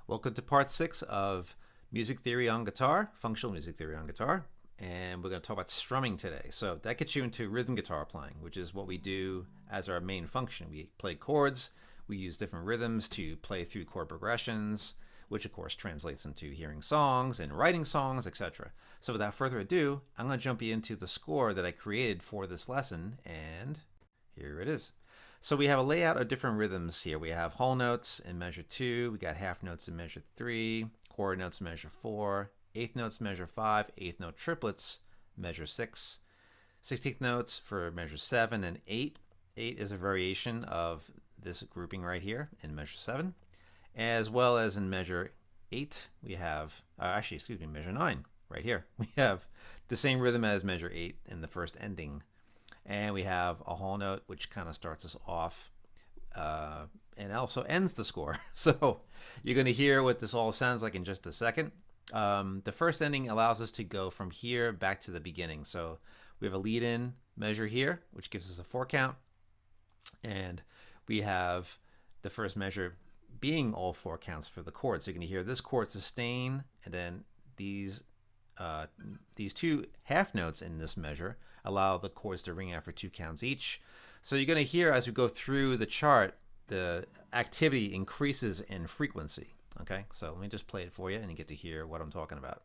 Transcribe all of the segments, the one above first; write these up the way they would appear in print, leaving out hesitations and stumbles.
Welcome to part 6 of Music Theory on Guitar, Functional Music Theory on Guitar, and we're going to talk about strumming today. So that gets you into rhythm guitar playing, which is what we do as our main function. We play chords, we use different rhythms to play through chord progressions, which of course translates into hearing songs and writing songs, etc. So without further ado, I'm going to jump you into the score that I created for this lesson, and here it is. So we have a layout of different rhythms here. We have whole notes in measure 2, we got half notes in measure 3, quarter notes in measure 4, eighth notes measure 5, eighth note triplets measure 6, 16th notes for measure 7 and 8. 8 is a variation of this grouping right here in measure 7, as well as in measure 8 we have, measure 9 right here. We have the same rhythm as measure 8 in the first ending. And we have a whole note, which kind of starts us off and also ends the score. So you're going to hear what this all sounds like in just a second. The first ending allows us to go from here back to the beginning. So we have a lead-in measure here, which gives us a 4 count. And we have the first measure being all 4 counts for the chord. So you're going to hear this chord sustain, and then these 2 half notes in this measure allow the chords to ring out for 2 counts each. So you're going to hear as we go through the chart, the activity increases in frequency. Okay, so let me just play it for you and you get to hear what I'm talking about.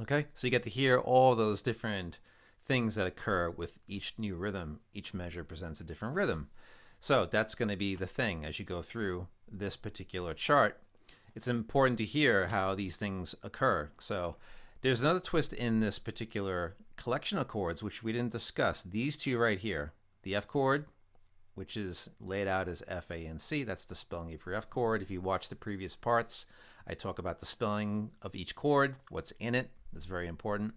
Okay, so you get to hear all those different things that occur with each new rhythm. Each measure presents a different rhythm. So that's going to be the thing as you go through this particular chart. It's important to hear how these things occur. So there's another twist in this particular collection of chords which we didn't discuss. These two right here, the F chord, which is laid out as F, A, and C. That's the spelling of your F chord. If you watch the previous parts, I talk about the spelling of each chord, what's in it. That's very important.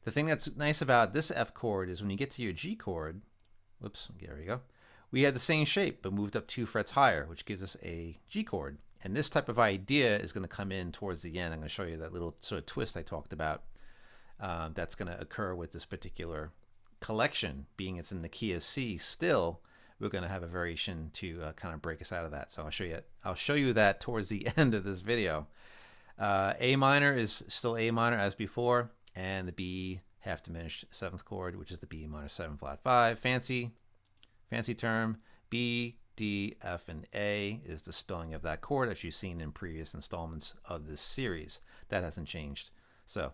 The thing that's nice about this F chord is when you get to your G chord, whoops, there we go, we had the same shape but moved up 2 frets higher, which gives us a G chord. And this type of idea is going to come in towards the end. I'm going to show you that little sort of twist I talked about that's going to occur with this particular collection. Being it's in the key of C still, we're going to have a variation to kind of break us out of that. So I'll show you that towards the end of this video. A minor is still A minor as before, and the B half diminished 7th chord, which is the B minor 7 flat 5. Fancy term. B, D, F, and A is the spelling of that chord as you've seen in previous installments of this series. That hasn't changed. So,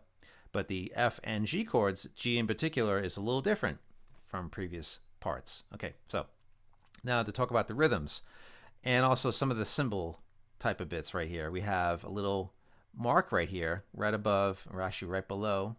but the F and G chords, G in particular, is a little different from previous parts. Okay, so now to talk about the rhythms and also some of the cymbal type of bits right here. We have a little mark right here, right above, or actually right below.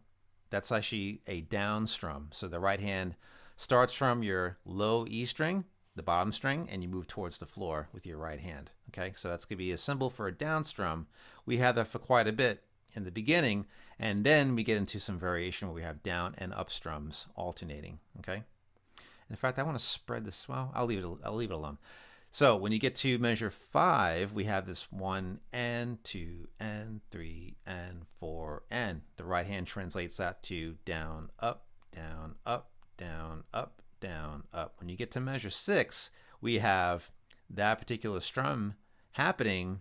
That's actually a down strum. So the right hand starts from your low E string, the bottom string, and you move towards the floor with your right hand. Okay, so that's going to be a symbol for a down strum. We have that for quite a bit in the beginning, and then we get into some variation where we have down and up strums alternating. Okay, in fact, I want to spread this. Well, I'll leave it alone. So when you get to measure 5, we have this 1 and 2 and 3 and 4, and the right hand translates that to down, up, down, up, down, up, down, up. When you get to measure 6, we have that particular strum happening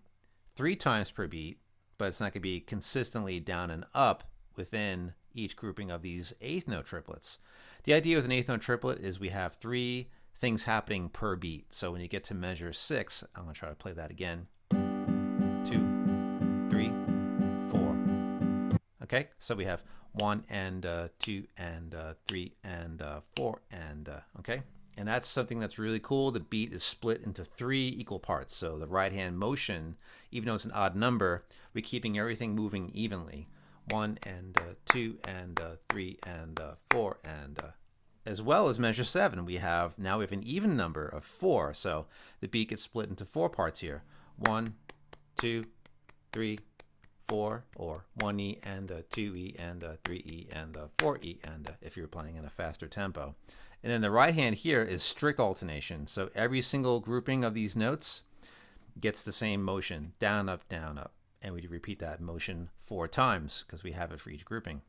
3 times per beat, but it's not going to be consistently down and up within each grouping of these eighth note triplets. The idea with an eighth note triplet is we have 3 things happening per beat. So when you get to measure 6, I'm going to try to play that again. 2, 3, 4. Okay, so we have 1 and 2 and 3 and 4 and okay. And that's something that's really cool. The beat is split into 3 equal parts. So the right hand motion, even though it's an odd number, we're keeping everything moving evenly. 1 and 2 and 3 and 4 and as well as measure 7. We have an even number of 4. So the beat gets split into 4 parts here. 1, 2, 3, 4, or 1E and 2E and 3E and 4E and if you're playing in a faster tempo. And then the right hand here is strict alternation. So every single grouping of these notes gets the same motion, down, up, down, up. And we repeat that motion 4 times because we have it for each grouping.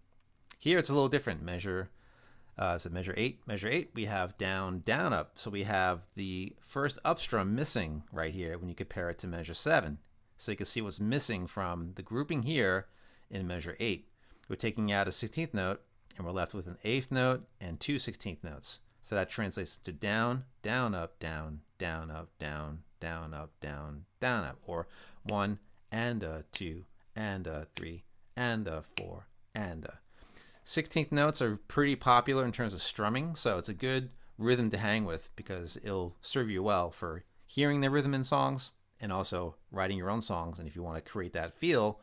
Here it's a little different. Measure 8? Measure 8, we have down, down, up. So we have the first up strum missing right here when you compare it to measure 7. So you can see what's missing from the grouping here in measure 8. We're taking out a 16th note, and we're left with an 8th note and 2 16th notes. So that translates to down, down, up, down, down, up, down, down, up, down, down, up, or 1 and 2 and 3 and 4 and 16th notes are pretty popular in terms of strumming, so it's a good rhythm to hang with because it'll serve you well for hearing the rhythm in songs and also writing your own songs. And if you want to create that feel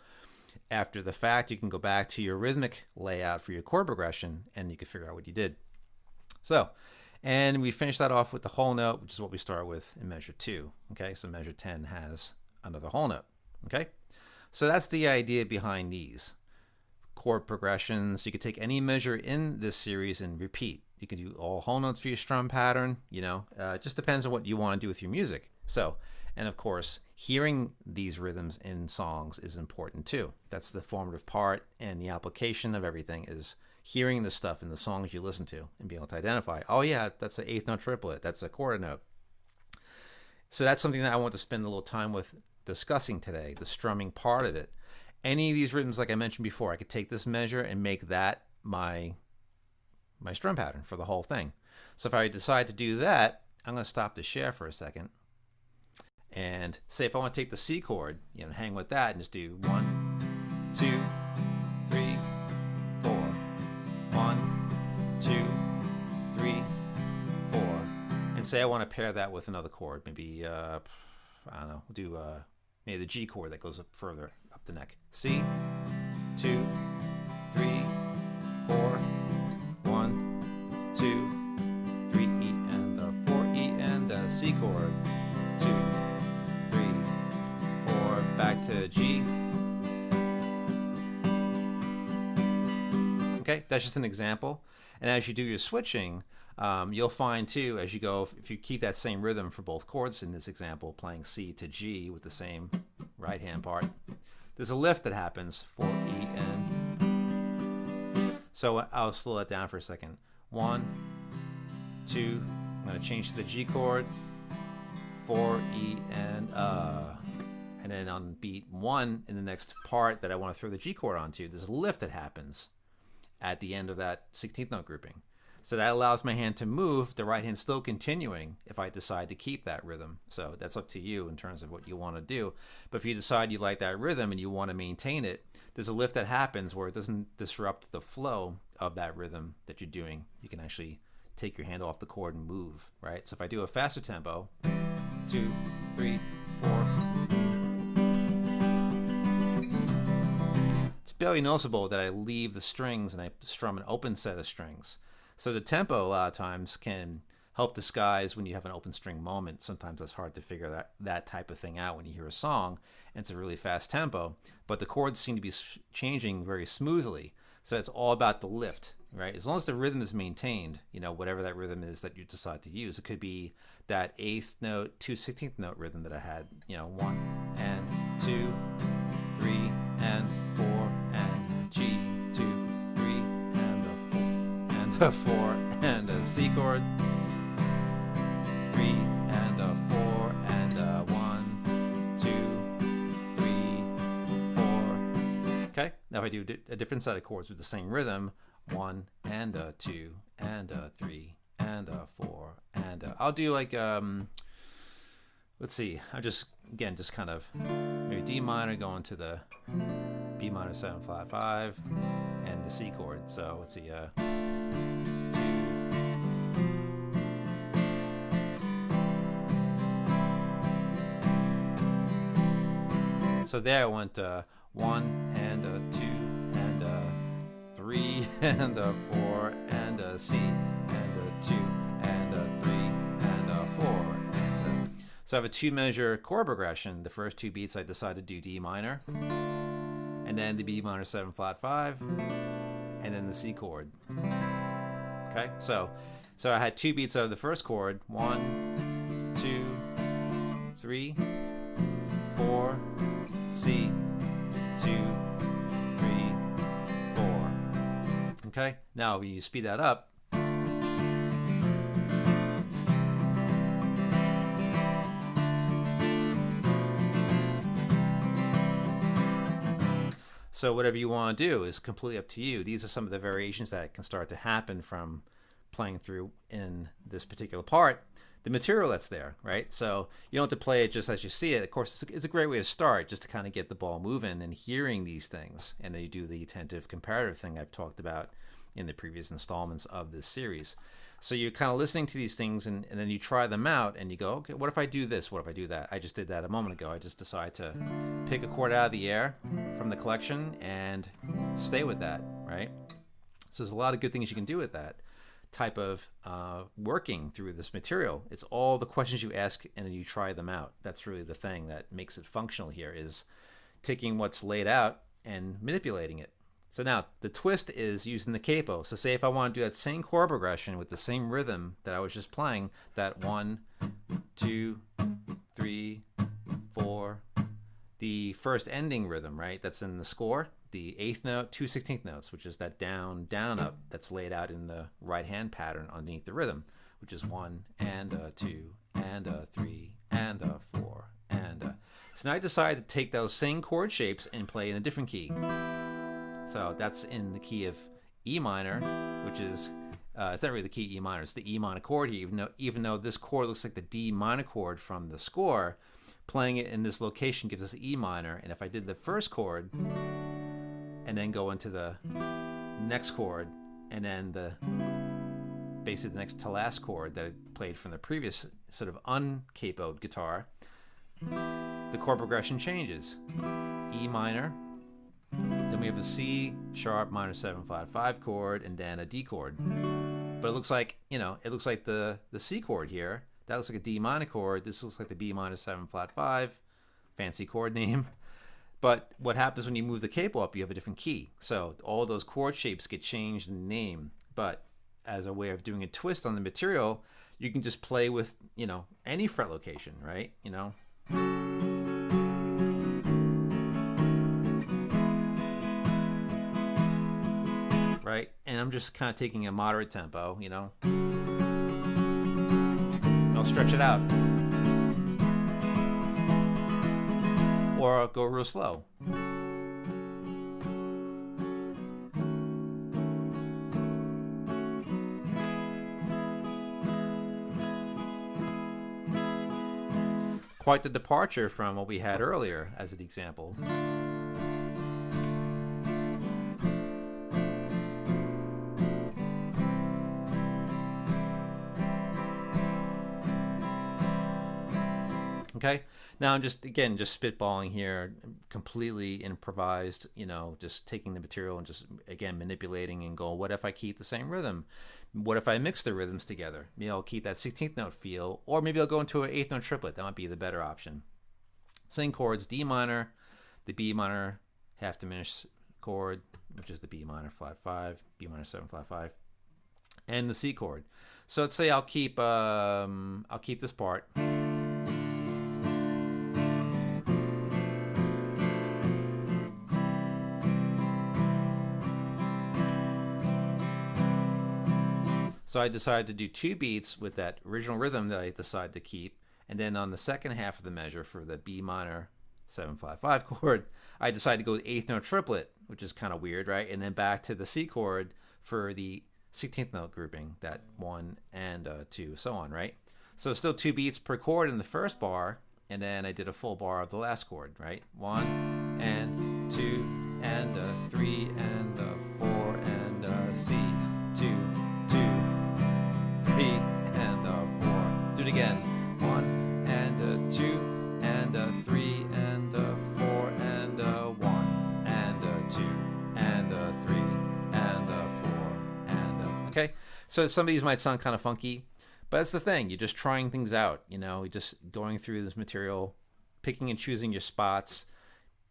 after the fact, you can go back to your rhythmic layout for your chord progression and you can figure out what you did. So, and we finish that off with the whole note, which is what we start with in measure 2. Okay, so measure 10 has another whole note. Okay, so that's the idea behind these chord progressions. You could take any measure in this series and repeat. You can do all whole notes for your strum pattern. It just depends on what you want to do with your music. So, and of course, hearing these rhythms in songs is important too. That's the formative part, and the application of everything is hearing the stuff in the songs you listen to and being able to identify, oh yeah, that's an 8th note triplet, that's a quarter note. So that's something that I want to spend a little time with discussing today, the strumming part of it. Any of these rhythms, like I mentioned before, I could take this measure and make that my strum pattern for the whole thing. So if I decide to do that, I'm going to stop the share for a second and say if I want to take the C chord, hang with that and just do 1, 2, 3, 4, 1, 2, 3, 4, and say I want to pair that with another chord, maybe I don't know, we'll do maybe the G chord that goes up further up the neck. C, 2, 3, 4, 1, 2, 3, E and 4E and C chord, 2, 3, 4, back to G. Okay, that's just an example. And as you do your switching, you'll find too, as you go, if you keep that same rhythm for both chords in this example, playing C to G with the same right hand part, there's a lift that happens for E and. So I'll slow that down for a second. 1, 2, I'm going to change to the G chord, 4, E and then on beat 1 in the next part that I want to throw the G chord onto, there's a lift that happens at the end of that 16th note grouping. So that allows my hand to move, the right hand still continuing if I decide to keep that rhythm. So that's up to you in terms of what you want to do. But if you decide you like that rhythm and you want to maintain it, there's a lift that happens where it doesn't disrupt the flow of that rhythm that you're doing. You can actually take your hand off the chord and move, right? So if I do a faster tempo, 2, 3, 4, it's barely noticeable that I leave the strings and I strum an open set of strings. So the tempo a lot of times can help disguise when you have an open string moment. Sometimes it's hard to figure that type of thing out when you hear a song and it's a really fast tempo, but the chords seem to be changing very smoothly. So it's all about the lift, right? As long as the rhythm is maintained, whatever that rhythm is that you decide to use. It could be that 8th note, 2 16th note rhythm that I had, 1 and 2, 3 and 4 and G, 2, 3 and a 4 and a 4 and a C chord, 3 and a 4 and a 1, 2, 3, 4. Okay, now if I do a different set of chords with the same rhythm, 1 and a 2 and a 3 and a 4, and I'll do like let's see, I just again just kind of maybe D minor going to the B minor 7 flat 5 and the C chord. So let's see, 2. So there I went 1 and a 2 and a 3 and a 4 and a C and a 2 and a 3 and a 4. And so I have a 2-measure chord progression. The first 2 beats I decided to do D minor, and then the B minor 7 flat 5, and then the C chord. Okay, so I had 2 beats of the first chord, 1, 2, 3, 4, C, 2, 3, 4. Okay, now when you speed that up, so whatever you want to do is completely up to you. These are some of the variations that can start to happen from playing through in this particular part. The material that's there, right? So you don't have to play it just as you see it. Of course, it's a great way to start, just to kind of get the ball moving and hearing these things. And then you do the attentive comparative thing I've talked about in the previous installments of this series. So you're kind of listening to these things, and then you try them out, and you go, okay, what if I do this? What if I do that? I just did that a moment ago. I just decided to pick a chord out of the air from the collection and stay with that, right? So there's a lot of good things you can do with that type of working through this material. It's all the questions you ask and then you try them out. That's really the thing that makes it functional here, is taking what's laid out and manipulating it. So now the twist is using the capo. So say if I want to do that same chord progression with the same rhythm that I was just playing, that 1, 2, 3, 4, the first ending rhythm, right? That's in the score. The 8th note, 2 16th notes, which is that down, down, up, that's laid out in the right hand pattern underneath the rhythm, which is 1 and a 2 and a 3 and a 4 and a. So now I decided to take those same chord shapes and play in a different key. So that's in the key of E minor, which is it's not really the key E minor, it's the E minor chord here. Even though this chord looks like the D minor chord from the score, playing it in this location gives us E minor. And if I did the first chord and then go into the next chord, and then basically the next to last chord that I played from the previous sort of uncapoed guitar, the chord progression changes. E minor, then we have a C sharp minor 7 flat 5 chord, and then a D chord. But it looks like, it looks like the C chord here, that looks like a D minor chord. This looks like the B minor 7 flat 5, fancy chord name. But what happens when you move the capo up, you have a different key. So all those chord shapes get changed in name. But as a way of doing a twist on the material, you can just play with, any fret location, right? Right? And I'm just kind of taking a moderate tempo, I'll stretch it out. Or I'll go real slow. Quite the departure from what we had earlier as an example. Okay, now I'm just spitballing here, completely improvised, just taking the material and just, again, manipulating and going, what if I keep the same rhythm? What if I mix the rhythms together? Maybe I'll keep that 16th note feel, or maybe I'll go into an 8th note triplet. That might be the better option. Same chords, D minor, the B minor half diminished chord, which is the B minor flat 5, B minor 7 flat 5, and the C chord. So let's say I'll keep this part. So I decided to do 2 beats with that original rhythm that I decided to keep, and then on the second half of the measure for the B minor 7 flat 5 chord, I decided to go with 8th note triplet, which is kind of weird, right? And then back to the C chord for the 16th note grouping, that 1 and 2, so on, right? So still 2 beats per chord in the first bar, and then I did a full bar of the last chord, right? 1 and 2 and 3 and 4 and C, 2, 2, 3 and 4. Do it again. 1 and 2 and 3 and 4 and 1 and 2 and 3 and 4 and okay. So some of these might sound kind of funky, but that's the thing. You're just trying things out, you know. You're just going through this material, picking and choosing your spots.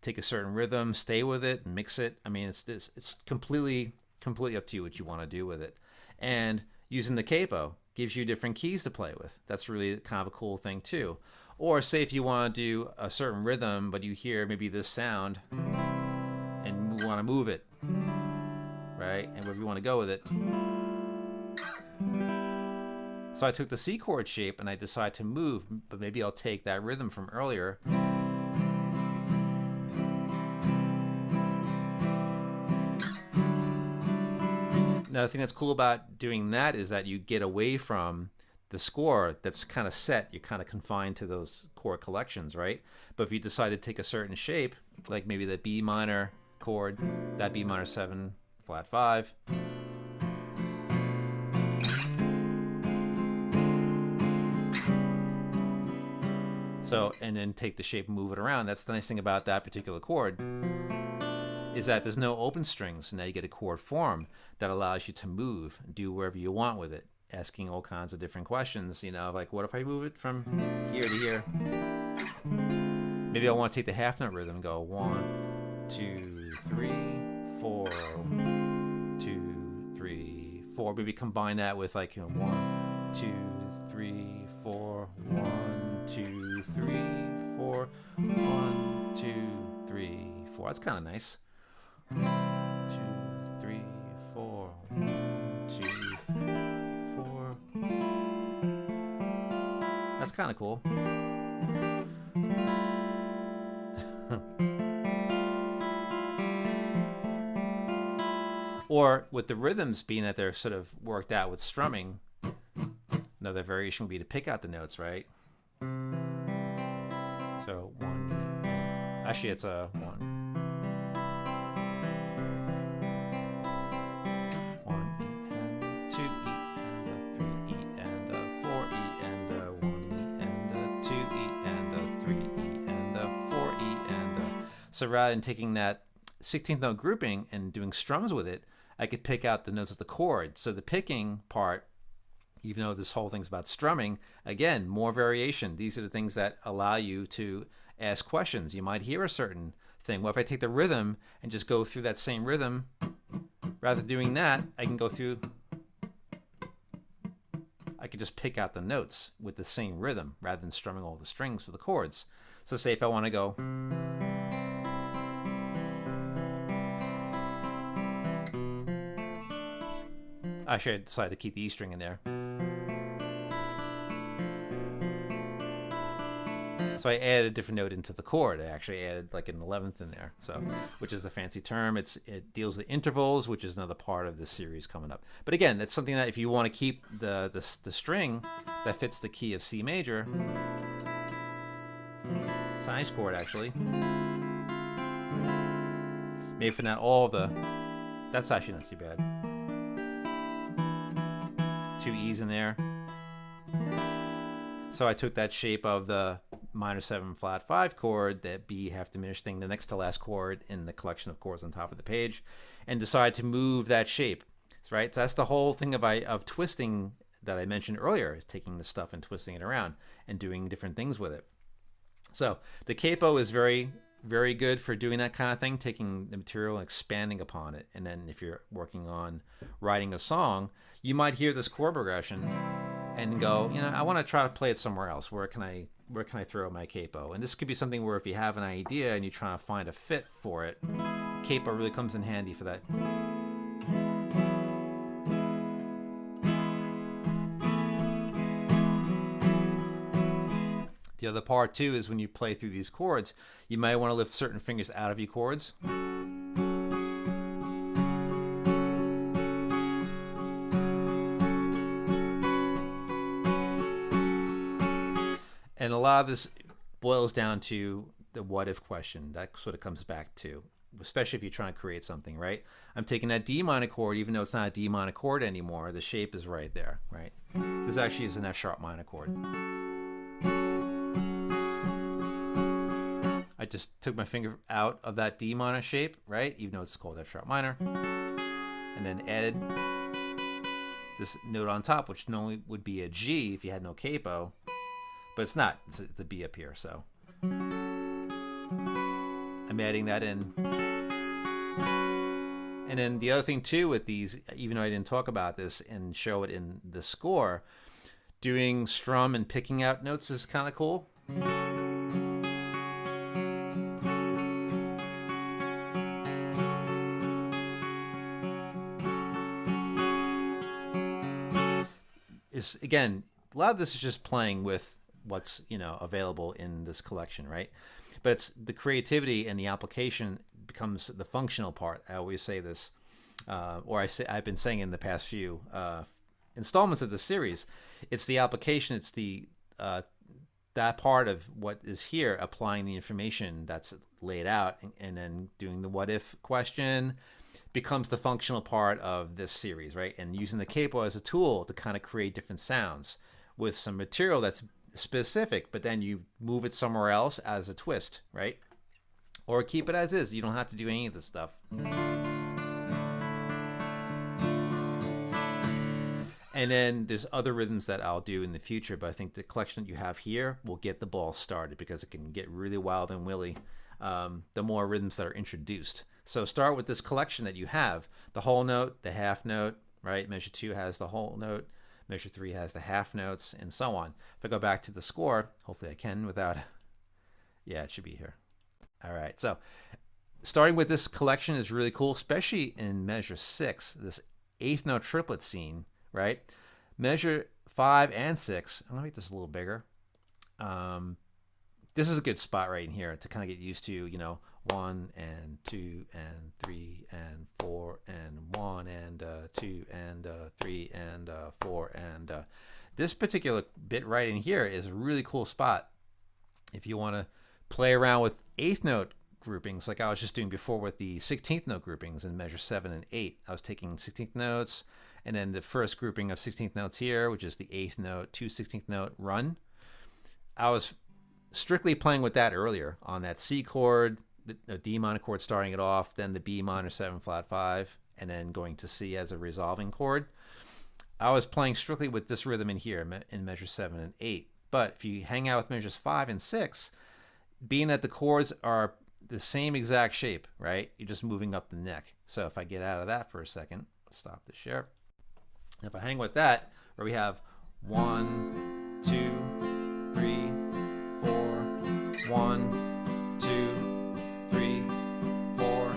Take a certain rhythm, stay with it, and mix it. I mean, it's completely up to you what you want to do with it. And using the capo gives you different keys to play with. That's really kind of a cool thing too. Or say if you want to do a certain rhythm, but you hear maybe this sound, and you want to move it, right? And wherever you want to go with it. So I took the C chord shape and I decided to move, but maybe I'll take that rhythm from earlier. Now the thing that's cool about doing that is that you get away from the score that's kind of set. You're kind of confined to those chord collections, right? But if you decide to take a certain shape, like maybe the B minor chord, that B minor 7 flat 5, so, and then take the shape and move it around. That's the nice thing about that particular chord, is that there's no open strings. Now you get a chord form that allows you to move, do wherever you want with it, asking all kinds of different questions, you know, like what if I move it from here to here? Maybe I want to take the half note rhythm and go 1, 2, 3, 4, 2, 3, 4. Maybe combine that with like, you know, 1, 2, 3, 4, 1, 2, 3, 4, 1, 2, 3, 4. That's kind of nice. 1, 2, 3, 4, 1, 2, 3, 4. That's kind of cool. Or with the rhythms being that they're sort of worked out with strumming, another variation would be to pick out the notes, right? So 1, actually it's a 1. 1 and 2 E and 3 E and 4 E and 1 E and 2 E and 3 E and 4 E and so rather than taking that 16th note grouping and doing strums with it, I could pick out the notes of the chord. So the picking part, even though this whole thing's about strumming, again, more variation. These are the things that allow you to ask questions. You might hear a certain thing. Well, if I take the rhythm and just go through that same rhythm, rather than doing that, I can go through, I could just pick out the notes with the same rhythm rather than strumming all the strings for the chords. So say if I want to go, actually I decided to keep the E string in there. So I added a different note into the chord. I actually added like an 11th in there, so which is a fancy term. It deals with intervals, which is another part of this series coming up. But again, that's something that if you want to keep the string that fits the key of C major, it's a nice chord actually. Maybe for not all the, that's actually not too bad. 2 E's in there. So I took that shape of the minor 7 flat 5 chord, that B half diminished thing, the next to last chord in the collection of chords on top of the page, and decided to move that shape. Right? So that's the whole thing of twisting that I mentioned earlier, is taking the stuff and twisting it around and doing different things with it. So the capo is very, very good for doing that kind of thing, taking the material and expanding upon it. And then if you're working on writing a song, you might hear this chord progression and go, you know, I want to try to play it somewhere else. Where can I throw my capo? And this could be something where if you have an idea and you're trying to find a fit for it, capo really comes in handy for that. The other part too is when you play through these chords, you might want to lift certain fingers out of your chords. And a lot of this boils down to the what if question. That's what it comes back to, especially if you're trying to create something, right? I'm taking that D minor chord, even though it's not a D minor chord anymore, the shape is right there, right? This actually is an F sharp minor chord. I just took my finger out of that D minor shape, right? Even though it's called F sharp minor. And then added this note on top, which normally would be a G if you had no capo, but it's not. It's a B up here, so I'm adding that in. And then the other thing too with these, even though I didn't talk about this and show it in the score, doing strum and picking out notes is kind of cool. Is again, a lot of this is just playing with what's, you know, available in this collection, right? But it's the creativity and the application becomes the functional part. I always say this, or I've been saying in the past few installments of the series. It's the application. It's the that part of what is here, applying the information that's laid out, and then doing the what if question becomes the functional part of this series, right? And using the capo as a tool to kind of create different sounds with some material that's specific, but then you move it somewhere else as a twist, right? Or keep it as is. You don't have to do any of this stuff. And then there's other rhythms that I'll do in the future, but I think the collection that you have here will get the ball started, because it can get really wild and willy the more rhythms that are introduced. So start with this collection that you have, the whole note, the half note, right? Measure 2 has the whole note, measure 3 has the half notes, and so on. If I go back to the score, hopefully I can without, yeah, it should be here. All right, so starting with this collection is really cool, especially in measure 6, this eighth note triplet scene, right? Measure 5 and 6, I'm gonna make this a little bigger. This is a good spot right in here to kind of get used to, you know, 1 and 2 and 3 and 4 and 1 and 2 and 3 and 4 and this particular bit right in here is a really cool spot if you want to play around with eighth note groupings, like I was just doing before with the 16th note groupings in measure 7 and 8. I was taking 16th notes, and then the first grouping of 16th notes here, which is the 8th note to 16th note run. I was strictly playing with that earlier on that C chord, the D minor chord starting it off, then the B minor 7 flat 5, and then going to C as a resolving chord. I was playing strictly with this rhythm in here in measure 7 and 8. But if you hang out with measures 5 and 6, being that the chords are the same exact shape, right? You're just moving up the neck. So if I get out of that for a second, stop the share. If I hang with that, where we have 1, 2, 3, 4, 1, 2, 3, 4,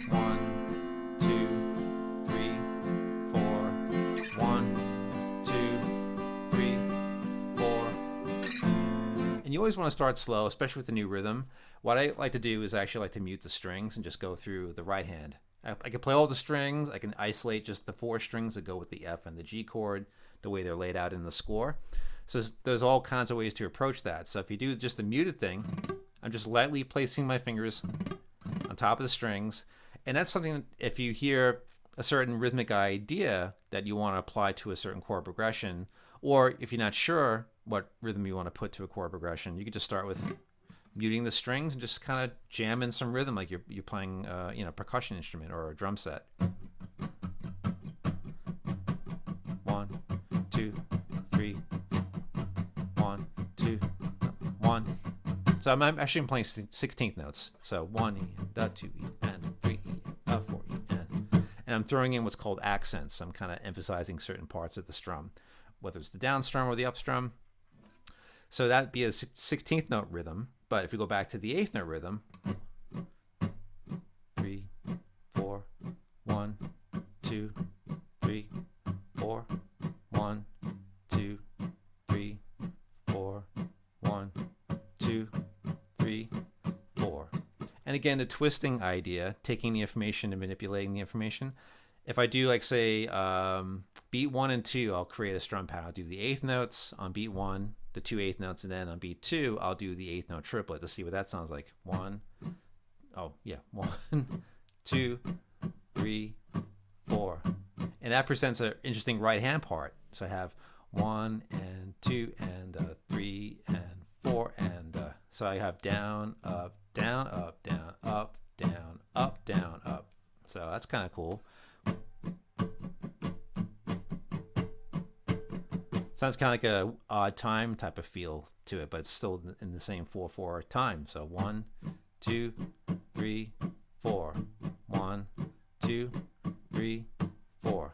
1, 2, 3, 4, 1, 2, 3, 4. And you always want to start slow, especially with the new rhythm. What I like to do is I actually like to mute the strings and just go through the right hand. I can play all the strings. I can isolate just the 4 strings that go with the F and the G chord, the way they're laid out in the score. So there's all kinds of ways to approach that. So if you do just the muted thing, I'm just lightly placing my fingers on top of the strings. And that's something that if you hear a certain rhythmic idea that you want to apply to a certain chord progression, or if you're not sure what rhythm you want to put to a chord progression, you could just start with muting the strings and just kind of jam in some rhythm like you're playing you know, percussion instrument or a drum set. 1, 2, 3, 1, 2, 1. So I'm actually playing 16th notes. So 1 E, da 2 E, and 3 E, da 4 E, and I'm throwing in what's called accents. I'm kind of emphasizing certain parts of the strum, whether it's the down strum or the up strum. So that'd be a 16th note rhythm. But if we go back to the 8th note rhythm, 3, 4, 1, 2, 3, 4, 1, 2, 3, 4, 1, 2, 3, 4. And again, the twisting idea, taking the information and manipulating the information. If I do, like, say, beat 1 and 2, I'll create a strum pattern. I'll do the 8th notes on beat 1, the 2 eighth notes, and then on beat 2, I'll do the eighth note triplet to see what that sounds like. 1, oh yeah, 1, 2, 3, 4. And that presents an interesting right hand part. So I have 1 and 2 and 3 and 4 and so I have down, up, down, up, down, up, down, up, down, up. So that's kind of cool. Sounds kind of like a odd time type of feel to it, but it's still in the same 4/4 time. So 1, 2, 3, 4. 1, 2, 3, 4.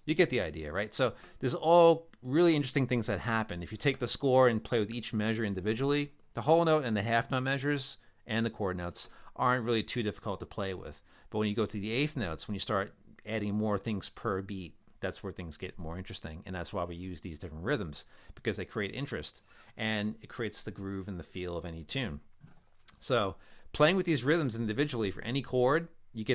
You get the idea, right? So there's all really interesting things that happen. If you take the score and play with each measure individually, the whole note and the half note measures and the chord notes aren't really too difficult to play with. But when you go to the eighth notes, when you start adding more things per beat, that's where things get more interesting. And that's why we use these different rhythms, because they create interest and it creates the groove and the feel of any tune. So playing with these rhythms individually for any chord, you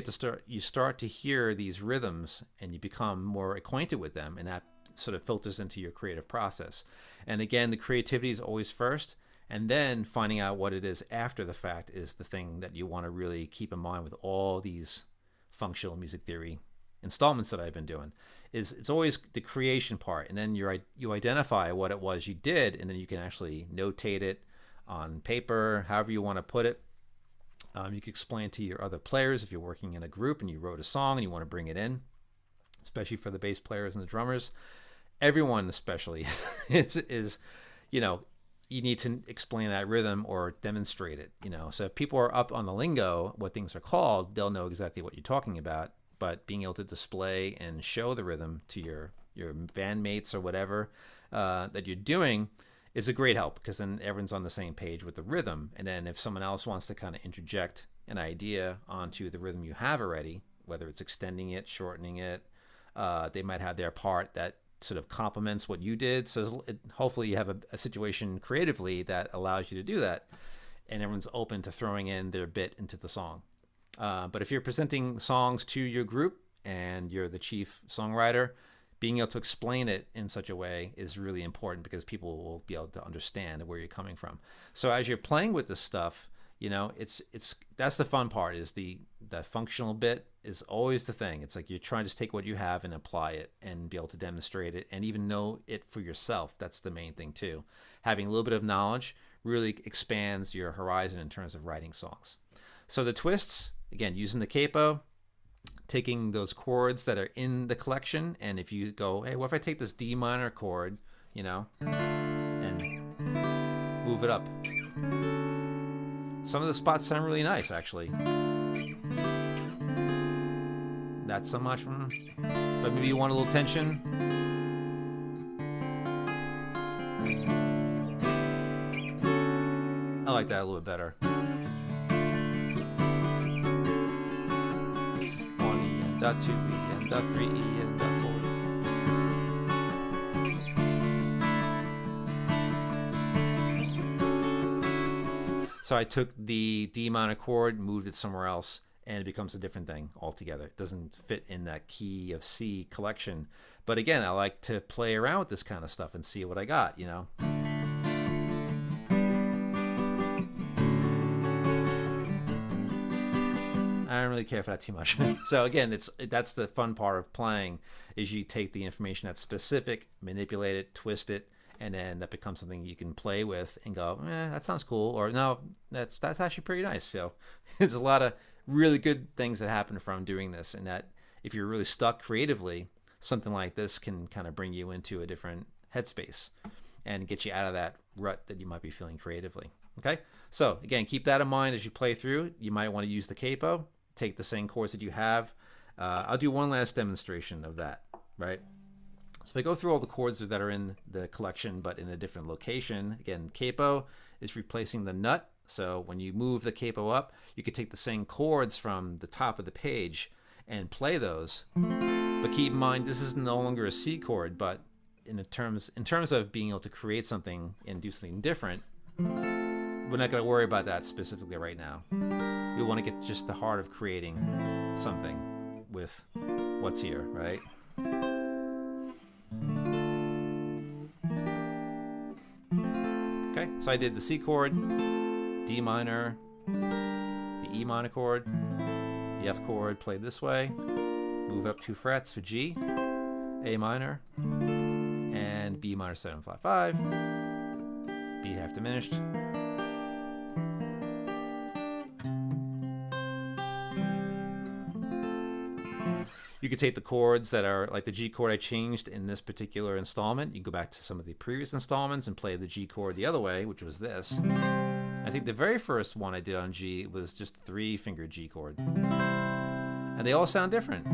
start to hear these rhythms and you become more acquainted with them, and that sort of filters into your creative process. And again, the creativity is always first, and then finding out what it is after the fact is the thing that you want to really keep in mind with all these functional music theory installments that I've been doing. It's always the creation part, and then you identify what it was you did, and then you can actually notate it on paper, however you want to put it. You can explain to your other players if you're working in a group and you wrote a song and you want to bring it in, especially for the bass players and the drummers. Everyone especially is you need to explain that rhythm or demonstrate it. So if people are up on the lingo, what things are called, they'll know exactly what you're talking about. But being able to display and show the rhythm to your bandmates or whatever that you're doing is a great help, because then everyone's on the same page with the rhythm. And then if someone else wants to kind of interject an idea onto the rhythm you have already, whether it's extending it, shortening it, they might have their part that sort of complements what you did. So hopefully you have a situation creatively that allows you to do that, and everyone's open to throwing in their bit into the song. But if you're presenting songs to your group and you're the chief songwriter, being able to explain it in such a way is really important, because people will be able to understand where you're coming from. So as you're playing with this stuff, that's the fun part, is the functional bit is always the thing. It's like you're trying to take what you have and apply it and be able to demonstrate it and even know it for yourself. That's the main thing too. Having a little bit of knowledge really expands your horizon in terms of writing songs. So the twists, again, using the capo, taking those chords that are in the collection, and if you go, hey, what if I take this D minor chord, and move it up. Some of the spots sound really nice, actually. Not so much, but maybe you want a little tension. I like that a little bit better. Dot 2 E and dot 3 E and dot 4. So I took the D minor chord, moved it somewhere else, and it becomes a different thing altogether. It doesn't fit in that key of C collection. But again, I like to play around with this kind of stuff and see what I got, I don't really care for that too much. So again, that's the fun part of playing, is you take the information that's specific, manipulate it, twist it, and then that becomes something you can play with and go, that sounds cool, or no, that's actually pretty nice. So there's a lot of really good things that happen from doing this, and that if you're really stuck creatively, something like this can kind of bring you into a different headspace and get you out of that rut that you might be feeling creatively. Okay, so again, keep that in mind as you play through. You might want to use the capo. Take the same chords that you have. I'll do one last demonstration of that, right? So if I go through all the chords that are in the collection, but in a different location, again, capo is replacing the nut. So when you move the capo up, you could take the same chords from the top of the page and play those. But keep in mind, this is no longer a C chord, but in terms of being able to create something and do something different, we're not going to worry about that specifically right now. We want to get just the heart of creating something with what's here, right? Okay, so I did the C chord, D minor, the E minor chord, the F chord played this way, move up 2 frets for G, A minor, and B minor 7 5 5, B half diminished. You could take the chords that are like the G chord I changed in this particular installment. You can go back to some of the previous installments and play the G chord the other way, which was this. I think the very first one I did on G was just a 3-finger G chord. And they all sound different.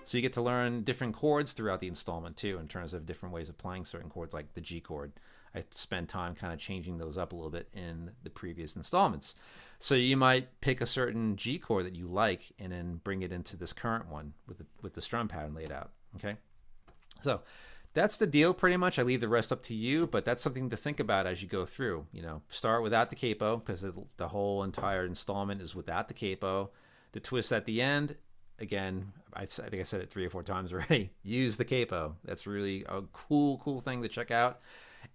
So you get to learn different chords throughout the installment too, in terms of different ways of playing certain chords, like the G chord. I spent time kind of changing those up a little bit in the previous installments. So you might pick a certain G chord that you like and then bring it into this current one with the strum pattern laid out. Okay, so that's the deal pretty much. I leave the rest up to you, but that's something to think about as you go through. You know, start without the capo, because the whole entire installment is without the capo. The twist at the end, again, I think I said it 3 or 4 times already. Use the capo. That's really a cool thing to check out.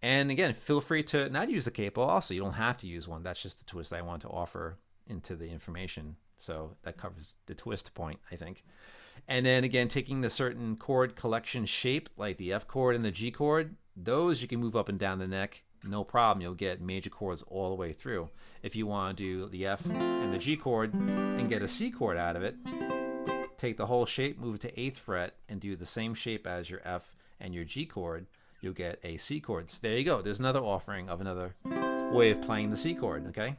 And again, feel free to not use the capo also. You don't have to use one. That's just the twist I want to offer into the information. So that covers the twist point, I think. And then again, taking the certain chord collection shape, like the F chord and the G chord, those you can move up and down the neck. No problem. You'll get major chords all the way through. If you want to do the F and the G chord and get a C chord out of it, take the whole shape, move it to 8th fret, and do the same shape as your F and your G chord. You'll get a C chord. So there you go. There's another offering of another way of playing the C chord, okay?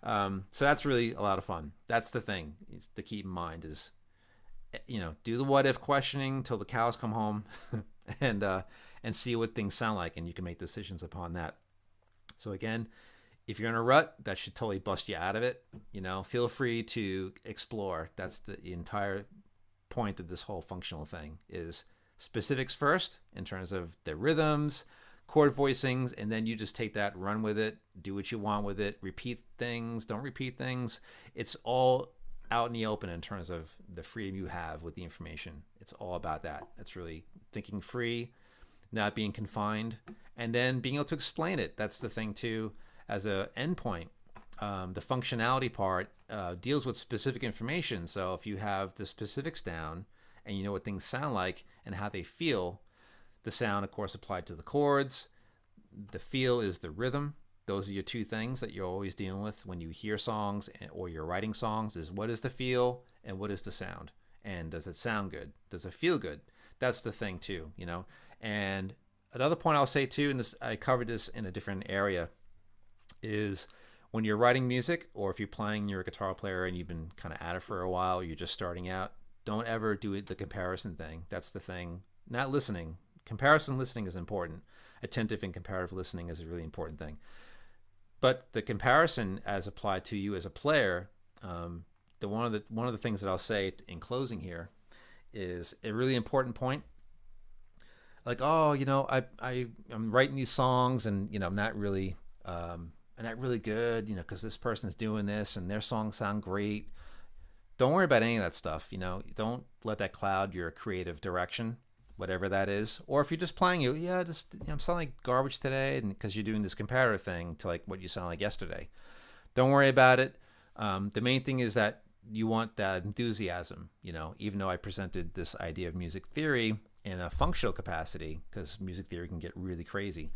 So that's really a lot of fun. That's the thing to keep in mind is, you know, do the what if questioning till the cows come home and see what things sound like, and you can make decisions upon that. So again, if you're in a rut, that should totally bust you out of it. You know, feel free to explore. That's the entire point of this whole functional thing is specifics first in terms of the rhythms, chord voicings, and then you just take that, run with it, do what you want with it, repeat things, don't repeat things. It's all out in the open in terms of the freedom you have with the information. It's all about that. It's really thinking free, not being confined, and then being able to explain it. That's the thing too, as a endpoint. The functionality part deals with specific information. So if you have the specifics down and you know what things sound like and how they feel, the sound, of course, applied to the chords. The feel is the rhythm. Those are your 2 things that you're always dealing with when you hear songs or you're writing songs is what is the feel and what is the sound? And does it sound good? Does it feel good? That's the thing too, you know? And another point I'll say too, and this, I covered this in a different area, is when you're writing music or if you're playing, you're a guitar player and you've been kind of at it for a while, you're just starting out, don't ever do the comparison thing. That's the thing. Not listening. Comparison listening is important. Attentive and comparative listening is a really important thing. But the comparison as applied to you as a player, one of the things that I'll say in closing here is a really important point. Like, oh, you know, I'm writing these songs and, you know, I'm not really good, you know, because this person's doing this and their songs sound great. Don't worry about any of that stuff. You know, don't let that cloud your creative direction, whatever that is. Or if you're just playing, I'm sounding like garbage today, and because you're doing this comparative thing to like what you sound like yesterday. Don't worry about it. The main thing is that you want that enthusiasm. You know, even though I presented this idea of music theory in a functional capacity, because music theory can get really crazy.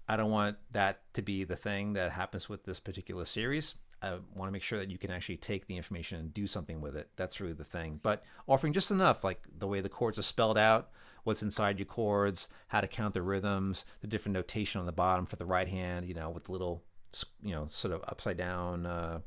I don't want that to be the thing that happens with this particular series. I want to make sure that you can actually take the information and do something with it. That's really the thing. But offering just enough, like the way the chords are spelled out, what's inside your chords, how to count the rhythms, the different notation on the bottom for the right hand, you know, with the little, you know, sort of upside down. It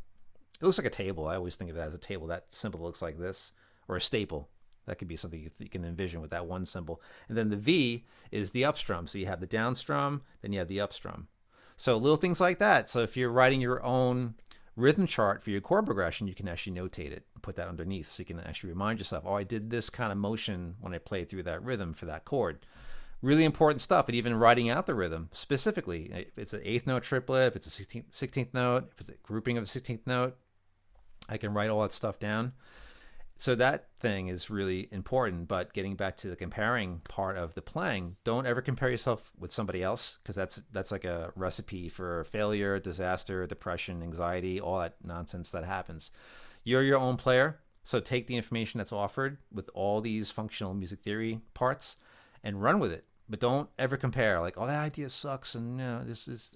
looks like a table. I always think of it as a table. That symbol looks like this, or a staple. That could be something you can envision with that one symbol. And then the V is the up strum. So you have the down strum, then you have the up strum. So little things like that. So if you're writing your own rhythm chart for your chord progression, you can actually notate it and put that underneath. So you can actually remind yourself, oh, I did this kind of motion when I played through that rhythm for that chord. Really important stuff. And even writing out the rhythm specifically. If it's an 8th note triplet, if it's a 16th note, if it's a grouping of a 16th note, I can write all that stuff down. So that thing is really important. But getting back to the comparing part of the playing, don't ever compare yourself with somebody else, because that's like a recipe for failure, disaster, depression, anxiety, all that nonsense that happens. You're your own player, so take the information that's offered with all these functional music theory parts and run with it. But don't ever compare, like, oh, that idea sucks, and this is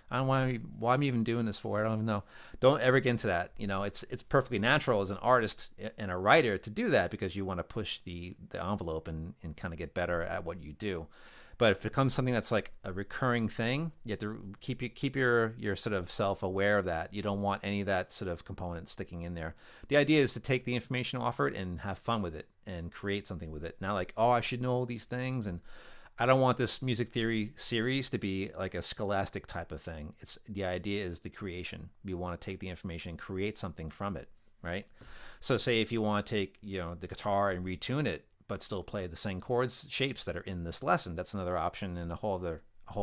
I don't want to. Why am I even doing this for? I don't even know. Don't ever get into that. It's perfectly natural as an artist and a writer to do that, because you want to push the envelope and kind of get better at what you do. But if it becomes something that's like a recurring thing, you have to keep your sort of self aware of that. You don't want any of that sort of component sticking in there. The idea is to take the information offered and have fun with it and create something with it. Not like, oh, I should know all these things, and I don't want this music theory series to be like a scholastic type of thing. It's the idea is the creation. You want to take the information and create something from it, right? So say if you want to take, the guitar and retune it, but still play the same chords shapes that are in this lesson, that's another option and a whole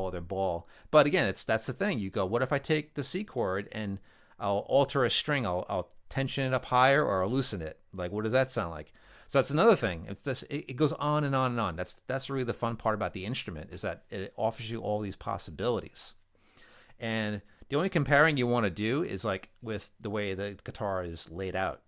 other ball. But again, that's the thing. You go, what if I take the C chord and I'll alter a string, I'll tension it up higher, or I'll loosen it? Like, what does that sound like? So that's another thing. It goes on and on and on. That's really the fun part about the instrument, is that it offers you all these possibilities. And the only comparing you want to do is like with the way the guitar is laid out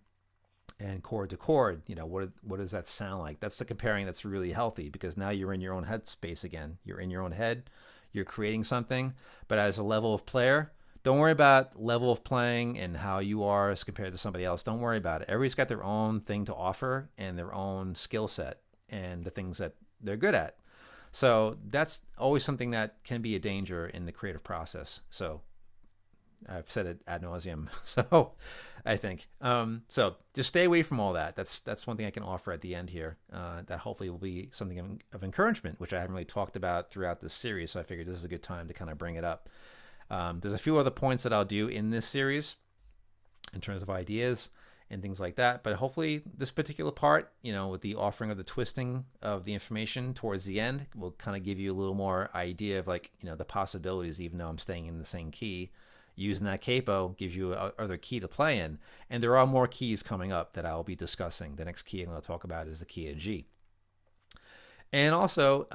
and chord to chord. What does that sound like? That's the comparing that's really healthy, because now you're in your own head space again. You're in your own head. You're creating something. But as a level of player, don't worry about level of playing and how you are as compared to somebody else. Don't worry about it. Everybody's got their own thing to offer and their own skill set and the things that they're good at. So that's always something that can be a danger in the creative process. So I've said it ad nauseum. So I think so. Just stay away from all that. That's one thing I can offer at the end here. That hopefully will be something of encouragement, which I haven't really talked about throughout this series. So I figured this is a good time to kind of bring it up. There's a few other points that I'll do in this series in terms of ideas and things like that. But hopefully this particular part, with the offering of the twisting of the information towards the end, will kind of give you a little more idea of like, the possibilities, even though I'm staying in the same key. Using that capo gives you other key to play in. And there are more keys coming up that I'll be discussing. The next key I'm going to talk about is the key of G. And also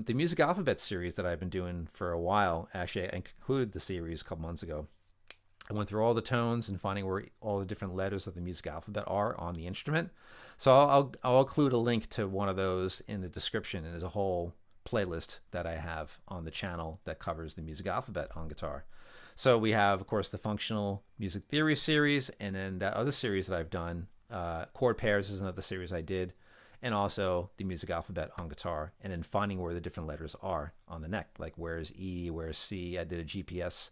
the music alphabet series that I've been doing for a while. Actually, I concluded the series a couple months ago. I went through all the tones and finding where all the different letters of the music alphabet are on the instrument. So I'll include a link to one of those in the description, and there's a whole playlist that I have on the channel that covers the music alphabet on guitar. So we have, of course, the functional music theory series, and then that other series that I've done, chord pairs is another series I did, and also the music alphabet on guitar, and then finding where the different letters are on the neck, like where's E, where's C. I did a GPS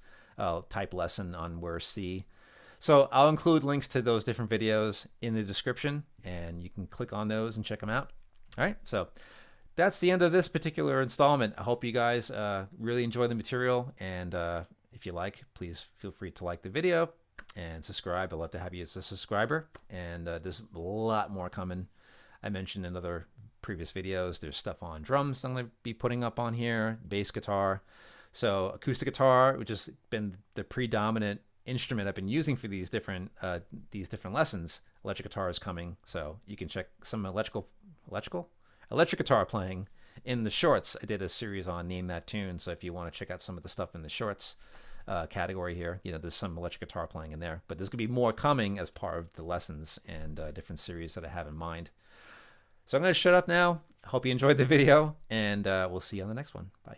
type lesson on where's C. So I'll include links to those different videos in the description, and you can click on those and check them out. All right, so that's the end of this particular installment. I hope you guys really enjoy the material, and if you like, please feel free to like the video and subscribe. I'd love to have you as a subscriber, and there's a lot more coming. I mentioned in other previous videos, there's stuff on drums I'm going to be putting up on here, bass guitar. So acoustic guitar, which has been the predominant instrument I've been using for these different lessons. Electric guitar is coming, so you can check some electric guitar playing in the shorts. I did a series on Name That Tune, so if you want to check out some of the stuff in the shorts category here, there's some electric guitar playing in there. But there's going to be more coming as part of the lessons and different series that I have in mind. So I'm going to shut up now. Hope you enjoyed the video, and we'll see you on the next one. Bye.